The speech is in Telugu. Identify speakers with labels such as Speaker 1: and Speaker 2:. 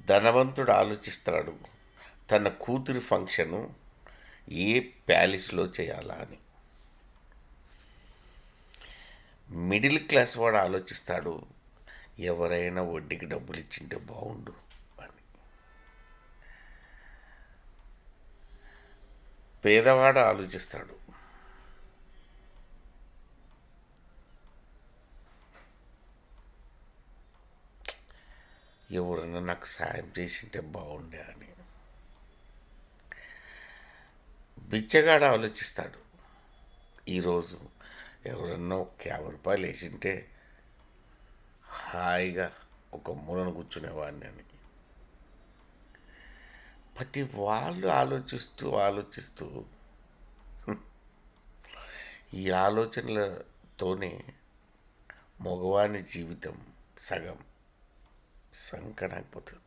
Speaker 1: ధనవంతుడు ఆలోచిస్తాడు తన కూతురి ఫంక్షను ఏ ప్యాలెస్లో చేయాలా అని. మిడిల్ క్లాస్ వాడు ఆలోచిస్తాడు ఎవరైనా వడ్డీకి డబ్బులు ఇచ్చింటే బాగుండు అని. పేదవాడు ఆలోచిస్తాడు ఎవరైనా నాకు సాయం చేసింటే బాగుండే అని. బిచ్చగాడు ఆలోచిస్తాడు ఈరోజు ఎవరన్నా ఒక 50 రూపాయలు వేసింటే హాయిగా ఒక మూలన కూర్చునేవాడిని అని. ప్రతి వాళ్ళు ఆలోచిస్తూ ఈ ఆలోచనలతోనే మగవాని జీవితం సగం సంకనాకపోతుంది.